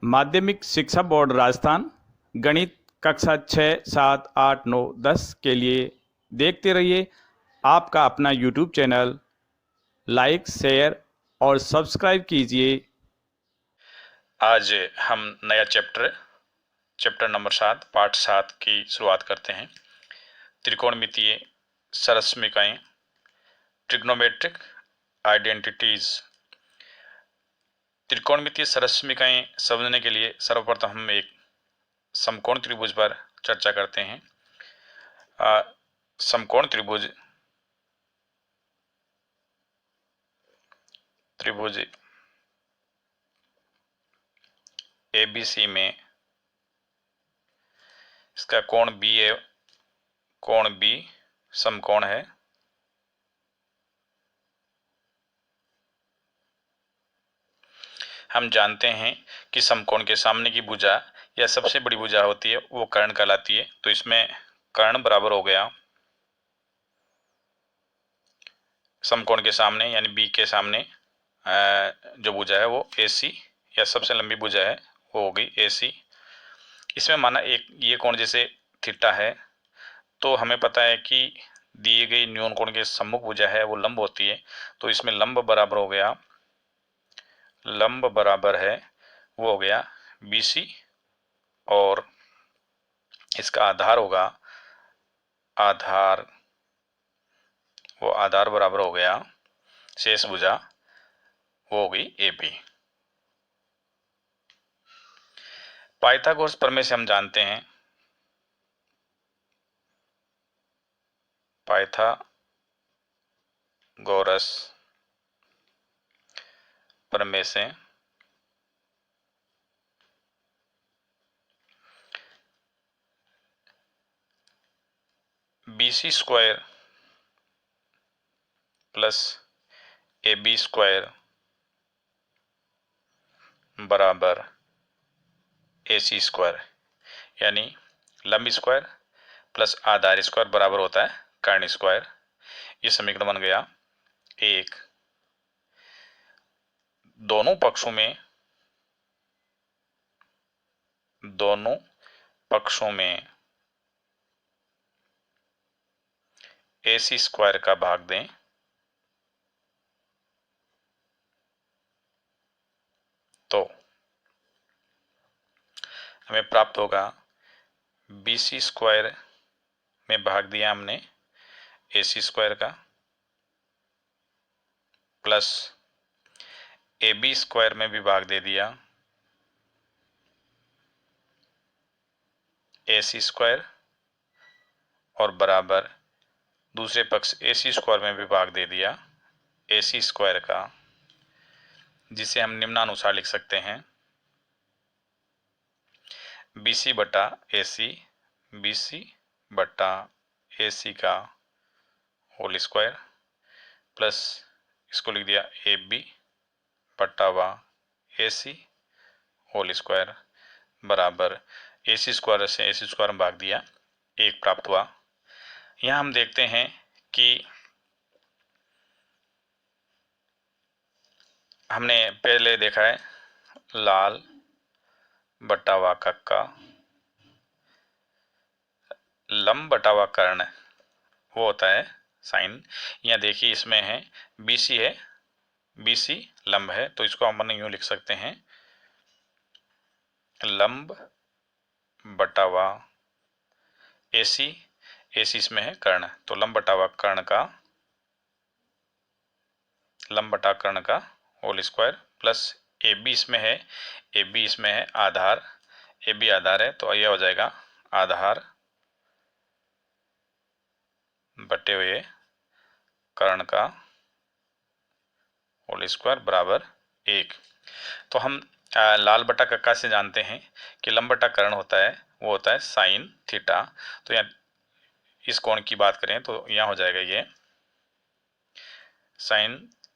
माध्यमिक शिक्षा बोर्ड राजस्थान गणित कक्षा 6, 7, 8, 9, 10 के लिए देखते रहिए आपका अपना यूट्यूब चैनल। लाइक, शेयर और सब्सक्राइब कीजिए। आज हम नया चैप्टर नंबर 7 पाठ 7 की शुरुआत करते हैं। त्रिकोणमितीय सरस्मिकाएं, ट्रिग्नोमेट्रिक आइडेंटिटीज। त्रिकोणमितीय सरस्मिकाएं समझने के लिए सर्वप्रथम हम एक समकोण त्रिभुज पर चर्चा करते हैं। समकोण त्रिभुज ABC में इसका कोण B है, कोण B समकोण है। हम जानते हैं कि समकोण के सामने की भुजा या सबसे बड़ी भुजा होती है वो कर्ण कहलाती है। तो इसमें कर्ण बराबर हो गया समकोण के सामने यानी B के सामने जो भुजा है वो AC या सबसे लंबी भुजा है वो हो गई AC। इसमें माना एक ये कोण जैसे थीटा है, तो हमें पता है कि दिए गई न्यून कोण के सम्मुख भुजा है वो लंब होती है। तो इसमें लंब बराबर हो गया, लंब बराबर है वो हो गया BC और इसका आधार होगा आधार, वो आधार बराबर हो गया शेष भुजा वो हो गई AB। पाइथागोरस प्रमेय से हम जानते हैं, पाइथागोरस प्रमेय से BC square plus AB square बराबर AC स्क्वायर, यानी लंब स्क्वायर प्लस आधार स्क्वायर बराबर होता है कर्ण स्क्वायर। ये समीकरण बन गया एक। दोनों पक्षों में AC स्क्वायर का भाग दें तो हमें प्राप्त होगा BC स्क्वायर में भाग दिया हमने AC स्क्वायर का प्लस AB स्क्वायर में भी भाग दे दिया AC स्क्वायर और बराबर दूसरे पक्ष AC स्क्वायर में भी भाग दे दिया AC स्क्वायर का, जिसे हम निम्नानुसार लिख सकते हैं BC बटा AC, BC बटा AC का होल स्क्वायर प्लस इसको लिख दिया AB बटा AC होल स्क्वायर बराबर AC स्क्वायर से AC स्क्वायर में भाग दिया एक प्राप्त हुआ। यहाँ हम देखते हैं कि हमने पहले देखा है लाल बटा व कक्का, लंब बटा व कर्ण वो होता है साइन। यहाँ देखिए इसमें है BC है, BC लंब है तो इसको हम यूं लिख सकते हैं लंब बटा व AC, AC इसमें है कर्ण तो लंब बटा व कर्ण का, लंब बटा कर्ण का होल स्क्वायर प्लस AB इसमें है, AB इसमें है आधार, AB आधार है तो यह हो जाएगा आधार बटे हुए कर्ण का होल स्क्वायर बराबर एक। तो हम लाल बटा कक्का से जानते हैं कि लंब बटा कर्ण होता है वो होता है साइन थीटा। तो यहाँ इस कोण की बात करें तो यहाँ हो जाएगा ये साइन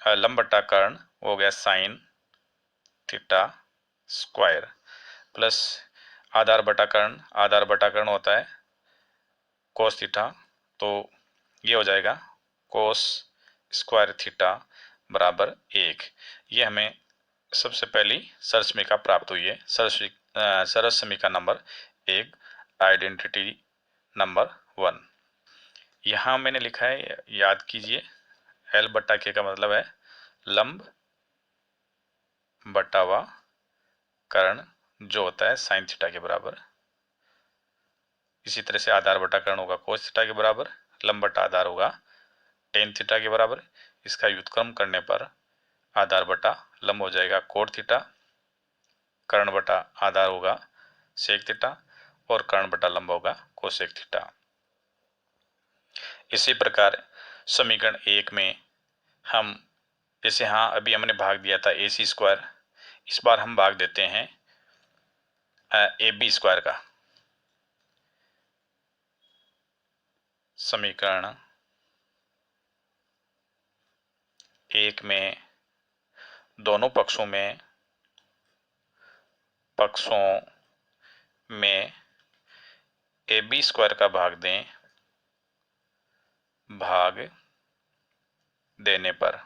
लंब बटा कर्ण हो गया साइन थीटा स्क्वायर प्लस आधार बटा कर्ण होता है कोस थीटा, तो ये हो जाएगा कोस स्क्वायर थीटा बराबर एक। ये हमें सबसे पहली सरसमिका प्राप्त हुई है। सरसमिका नंबर 1, आइडेंटिटी नंबर 1। यहाँ मैंने लिखा है, याद कीजिए, L बट्टा K का मतलब है लंब बटा व कर्ण, जो होता है साइन थीटा के बराबर। इसी तरह से आधार बटा कर्ण होगा कोस थीटा के बराबर, लंब बटा आधार होगा टेन थीटा के बराबर। इसका व्युत्क्रम करने पर आधार बटा लंब हो जाएगा कोट थीटा, कर्ण बटा आधार होगा सेक थीटा और कर्ण बटा लंब होगा कोसेक थीटा। इसी प्रकार समीकरण 1 में हम, जैसे हाँ अभी हमने भाग दिया था AC स्क्वायर, इस बार हम भाग देते हैं AB स्क्वायर का। समीकरण 1 में दोनों पक्षों में AB स्क्वायर का भाग दें, भाग देने पर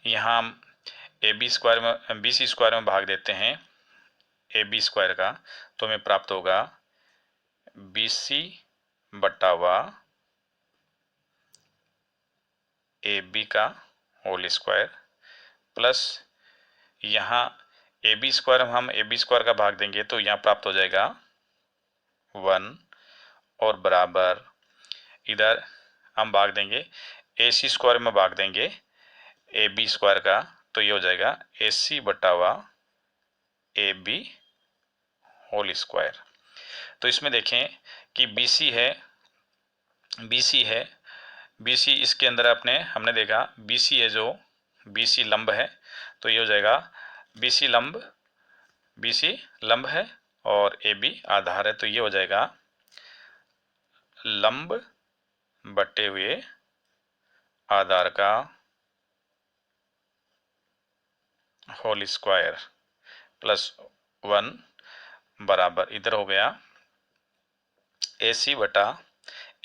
यहाँ हम BC स्क्वायर में भाग देते हैं AB स्क्वायर का, तो हमें प्राप्त होगा BC बटा व AB का होल स्क्वायर, प्लस यहाँ AB स्क्वायर हम AB स्क्वायर का भाग देंगे तो यहाँ प्राप्त हो जाएगा 1 और बराबर, इधर हम भाग देंगे AC स्क्वायर में भाग देंगे AB स्क्वायर का, तो ये हो जाएगा AC बटा व AB होल स्क्वायर। तो इसमें देखें कि BC है, BC इसके अंदर हमने देखा BC है, जो BC लंब है, तो ये हो जाएगा BC लंब है और AB आधार है, तो ये हो जाएगा लंब बटे हुए आधार का होल स्क्वायर प्लस 1 बराबर, इधर हो गया AC बटा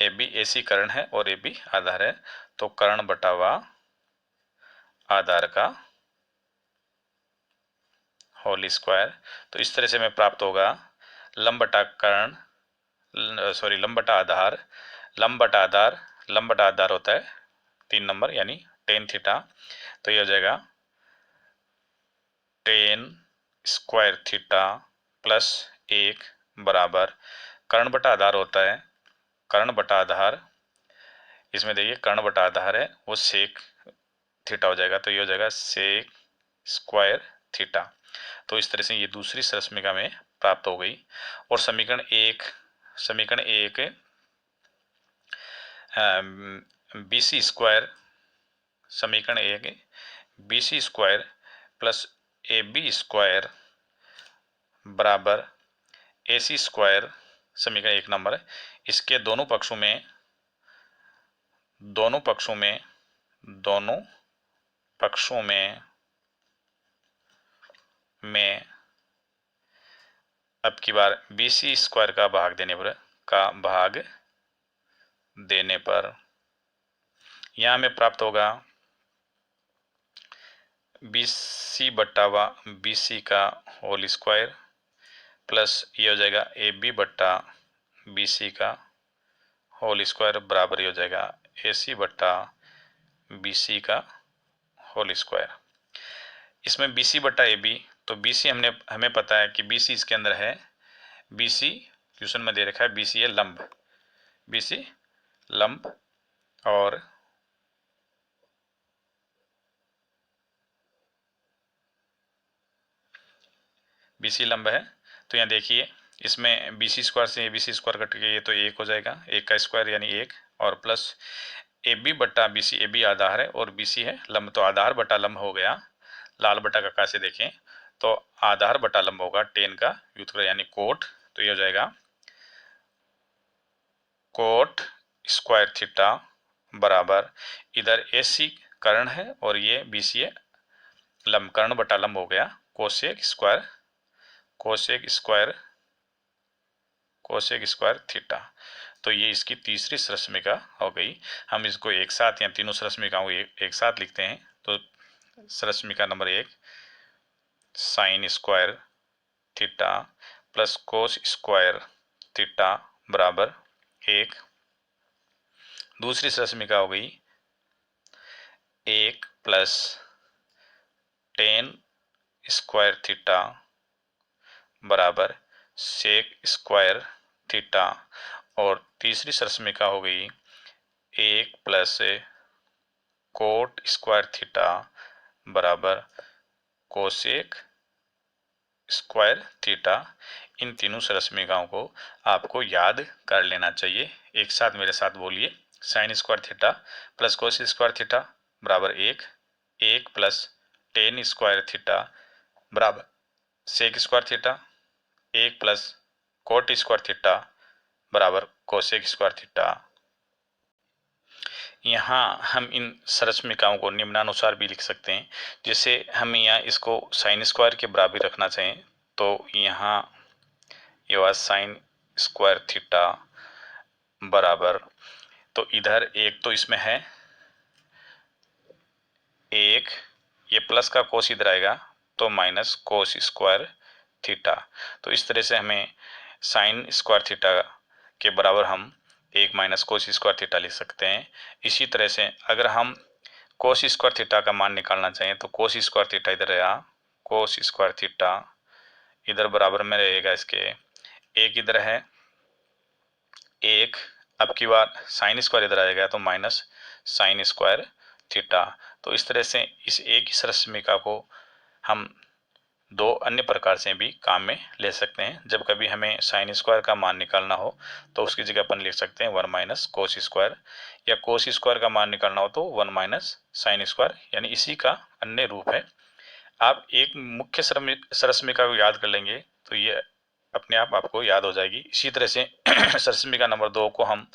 AB, AC कर्ण है और AB आधार है, तो कर्ण बटा व आधार का होल स्क्वायर। तो इस तरह से हमें प्राप्त होगा लंब बटा आधार, लंब बटा आधार होता है 3 नंबर यानी टेन थीटा, तो ये हो जाएगा टेन स्क्वायर थीटा प्लस 1 बराबर, कर्ण बटा आधार होता है कर्ण बटा आधार, इसमें देखिए कर्ण बटा आधार है वो सेक थीटा हो जाएगा, तो ये हो जाएगा सेक स्क्वायर थीटा। तो इस तरह से ये दूसरी सरसमिका में प्राप्त हो गई। और समीकरण एक BC स्क्वायर, समीकरण 1 BC square plus AB square बराबर AC स्क्वायर, समीकरण 1 नंबर है। इसके दोनों पक्षों में अब की बार BC स्क्वायर का भाग देने पर यहाँ हमें प्राप्त होगा BC बट्टा व BC का होल स्क्वायर प्लस ये हो जाएगा AB बट्टा BC का होल स्क्वायर बराबर ये हो जाएगा AC बट्टा BC का होल स्क्वायर। इसमें BC बट्टा AB, तो BC हमें पता है कि BC इसके अंदर है, BC क्वेश्चन में दे रखा है BC है लंब, BC लंब और BC लंब है, तो यहाँ देखिए इसमें BC स्क्वायर से ABC स्क्वायर कट के ये तो 1 हो जाएगा, 1 का स्क्वायर यानी 1 और प्लस AB बट्टा BC, AB आधार है और BC है लंब, तो आधार बटा लंब हो गया। लाल बटा का से देखें तो आधार बटा लंब होगा टेन का व्युत्क्रम यानी कोट, तो ये हो जाएगा कोट स्क्वायर थीटा बराबर, इधर AC कर्ण है और ये BC है लंब, कर्ण बटा लंब हो गया कोसेक स्क्वायर थीटा। तो ये इसकी तीसरी सरसमिका हो गई। हम इसको एक साथ या तीनों सरसमिकाओं को एक साथ लिखते हैं, तो सरस्मिका number 1 sine square theta plus cos square theta बराबर 1। दूसरी सरस्मिका हो गई 1 प्लस टेन स्क्वायर थीटा बराबर सेक स्क्वायर थीटा। और तीसरी सरस्मिका हो गई 1 प्लस कोट स्क्वायर थीटा बराबर कोसेक स्क्वायर थीटा। इन तीनों सरस्मिकाओं को आपको याद कर लेना चाहिए। एक साथ मेरे साथ बोलिए, sine square theta plus cos square theta बराबर 1, 1 प्लस टेन स्क्वायर थीटा बराबर sec square theta, 1 plus cot square theta बराबर कोसेक स्क्वायर थीटा। यहाँ हम इन सरस्मिकाओं को निम्नानुसार भी लिख सकते हैं। जैसे हम यहाँ इसको साइन स्क्वायर के बराबर रखना चाहें तो यहाँ ये हुआ साइन स्क्वायर थीटा बराबर, तो इधर एक तो इसमें है 1, ये प्लस का कोस इधर आएगा तो माइनस कोस स्क्वायर थीटा। तो इस तरह से हमें साइन स्क्वायर थीटा के बराबर हम 1 माइनस कोस स्क्वायर थीटा लिख सकते हैं। इसी तरह से अगर हम कोस स्क्वायर थीटा का मान निकालना चाहें तो कोस स्क्वायर थीटा इधर रहेगा, कोस स्क्वायर थीटा इधर बराबर में रहेगा इसके 1 इधर है 1, अब की बार साइन स्क्वायर इधर आएगा तो माइनस साइन स्क्वायर थीटा। तो इस तरह से इस एक ही सरस्मिका को हम दो अन्य प्रकार से भी काम में ले सकते हैं। जब कभी हमें साइन स्क्वायर का मान निकालना हो तो उसकी जगह अपन लिख सकते हैं 1 माइनस कोस स्क्वायर, या कोस स्क्वायर का मान निकालना हो तो 1 माइनस साइन स्क्वायर, यानी इसी का अन्य रूप है। आप एक मुख्य सरस्मिका को याद कर लेंगे तो ये अपने आप आपको याद हो जाएगी। इसी तरह से सरस्मिका नंबर 2 को हम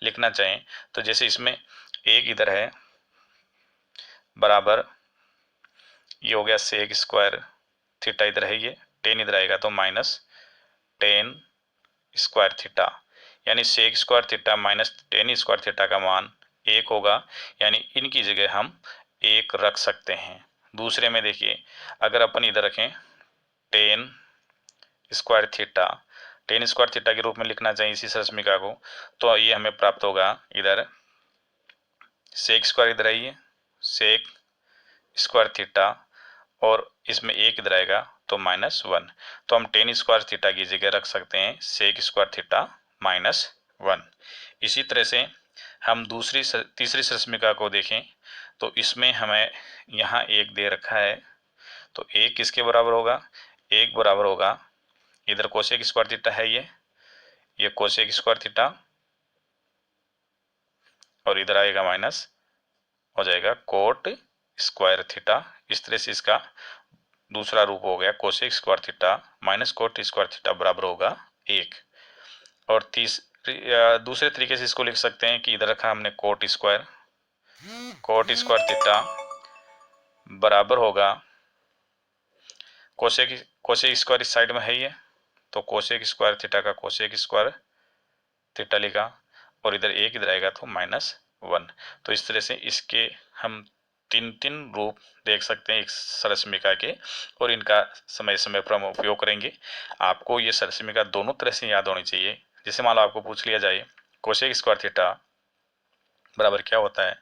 लिखना चाहें तो जैसे इसमें 1 इधर है बराबर ये हो गया सेक स्क्वायर थीटा इधर है, ये 10 इधर आएगा तो माइनस 10 स्क्वायर थीटा, यानी sec square theta minus 10 square theta का मान 1 होगा, यानी इनकी जगह हम 1 रख सकते हैं। दूसरे में देखिए अगर अपन इधर रखें 10 स्क्वायर थीटा, 10 स्क्वायर थीटा के रूप में लिखना चाहिए इसी सरस्मिका को, तो ये हमें प्राप्त होगा इधर सेक स्क्वायर इधर आइए सेक स्क्वायर थीटा और इसमें 1 इधर आएगा तो -1, तो हम 10 स्क्वायर थीटा की जगह रख सकते हैं सेक स्क्वायर थीटा -1। इसी तरह से हम तीसरी सरस्मिका को देखें तो इसमें हमें यहाँ 1 दे रखा है, तो 1 किसके बराबर होगा, 1 बराबर होगा इधर कोसेक स्क्वायर थीटा है ये कोसेक स्क्वायर थीटा और इधर आएगा माइनस हो जाएगा कोट स्क्वायर थीटा। इस तरह से इसका दूसरा रूप हो गया cosec square theta minus cot square theta बराबर होगा 1। और दूसरे तरीके से इसको लिख सकते हैं कि इधर रखा हमने कोट स्क्वायर थीटा बराबर होगा कोसेक स्क्वायर इस साइड में है ये, तो कोसेक स्क्वायर थीटा का कोसेक स्क्वायर थीटा लिखा और इधर 1 इधर आएगा तो -1। तो इस तरह से इसके हम तीन रूप देख सकते हैं एक सरस्मिका के, और इनका समय समय पर हम उपयोग करेंगे। आपको ये सरस्मिका दोनों तरह से याद होनी चाहिए। जैसे मान लो आपको पूछ लिया जाए कोसेक स्क्वायर थीटा बराबर क्या होता है,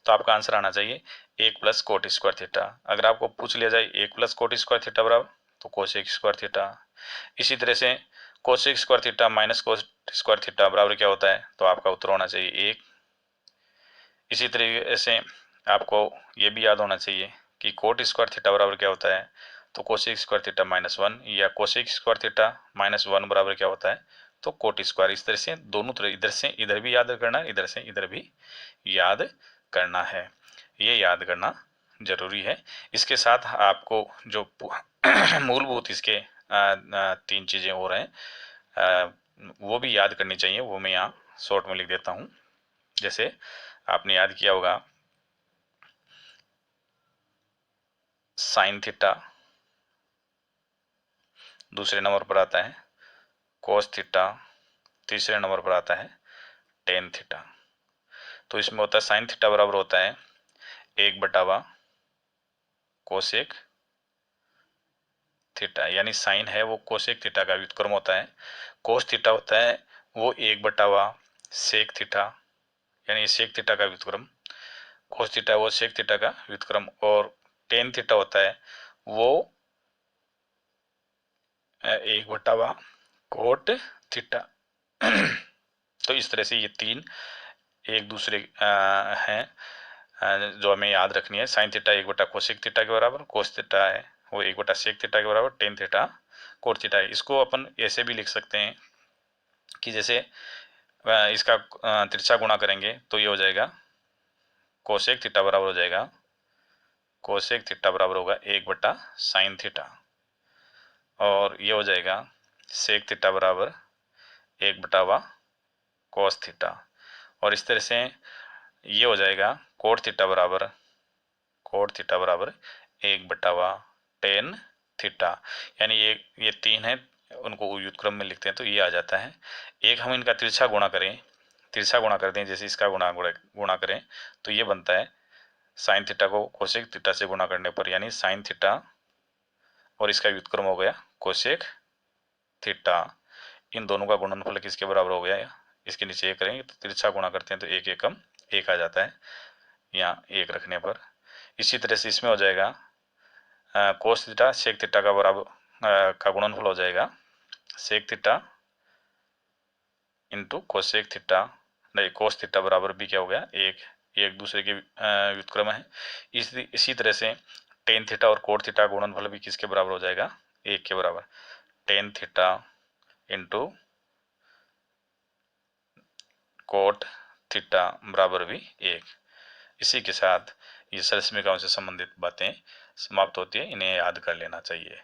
तो आपका आंसर आना चाहिए 1 प्लस कोट स्क्वायर थीटा। अगर आपको पूछ लिया जाए 1 प्लस कोट स्क्वायर थीटा बराबर तो कोसेक स्क्वायर थीटा। इसी तरह से cosec square theta minus cot square theta बराबर क्या होता है, तो आपका उत्तर होना चाहिए 1। इसी तरीके से आपको ये भी याद होना चाहिए कि कोट स्क्वायर थीटा बराबर क्या होता है, तो कोसेक स्क्वायर थीटा -1, या कोसेक स्क्वायर थीटा -1 बराबर क्या होता है, तो कोट स्क्वायर। इस तरह से दोनों तरह इधर से इधर भी याद करना है, इधर से इधर भी याद करना है। ये याद करना जरूरी है। इसके साथ आपको जो मूलभूत इसके 3 चीज़ें हो रहे हैं वो भी याद करनी चाहिए, वो मैं यहाँ शॉर्ट में लिख देता हूँ। जैसे आपने याद किया होगा साइन थीटा, दूसरे नंबर पर आता है कोस थीटा, तीसरे नंबर पर आता है टेन थीटा। तो इसमें होता है साइन थीटा बराबर होता है 1/, कोसेक थीटा, यानी साइन है वो कोसेक थीटा का व्युत्क्रम होता है। कोस थीटा होता है वो 1/, सेक थीटा, यानी सेक थीटा का व्युत्क्रम। कोस थीटा वो सेक थीटा का व्युत्क्रम। और टेन थीटा होता है वो 1/, कोट थीटा। तो इस तरह से ये तीन एक दूसरे हैं जो हमें याद रखनी है। साइन थीटा 1/, कोसेक थीटा के बराबर, कोस थीटा है वो 1/, सेक थीटा के बराबर, टेन थीटा कोट थीटा है। इसको अपन ऐसे भी लिख सकते हैं कि जैसे इसका तिरछा गुणा करेंगे तो ये हो जाएगा कोसेक थीटा बराबर हो जाएगा, कोसेक थीटा बराबर होगा 1/, साइन थीटा, और ये हो जाएगा सेक थीटा बराबर 1/, कोस थीटा। और इस तरह से ये हो जाएगा कोट थीटा बराबर 1/, टेन थीटा। यानी ये तीन है, उनको व्युत्क्रम में लिखते हैं तो ये आ जाता है। एक हम इनका तिरछा गुणा कर दें, जैसे इसका गुणा करें तो ये बनता है साइन थीटा को कोसेक थीटा से गुणा करने पर, यानी साइन थीटा, और इसका व्युत्क्रम हो गया कोसेक थीटा। इन दोनों का गुणनफल किसके बराबर हो गया, इसके नीचे एक करेंगे तो तिरछा गुणा करते हैं तो एक एकम एक आ जाता है यहाँ एक रखने पर। इसी तरह से इसमें हो जाएगा कोस थीटा सेक थीटा का बराबर का गुणनफल हो जाएगा sec theta into cosec theta, नहीं कोस थीटा बराबर भी क्या हो गया एक दूसरे के व्युत्क्रम है। इसी तरह से टेन थीटा और कोट थीटा गुणनफल भी किसके बराबर हो जाएगा, एक के बराबर, tan theta into cot theta बराबर भी एक। इसी के साथ ये सरसमीकाओं से संबंधित बातें समाप्त होती है, इन्हें याद कर लेना चाहिए।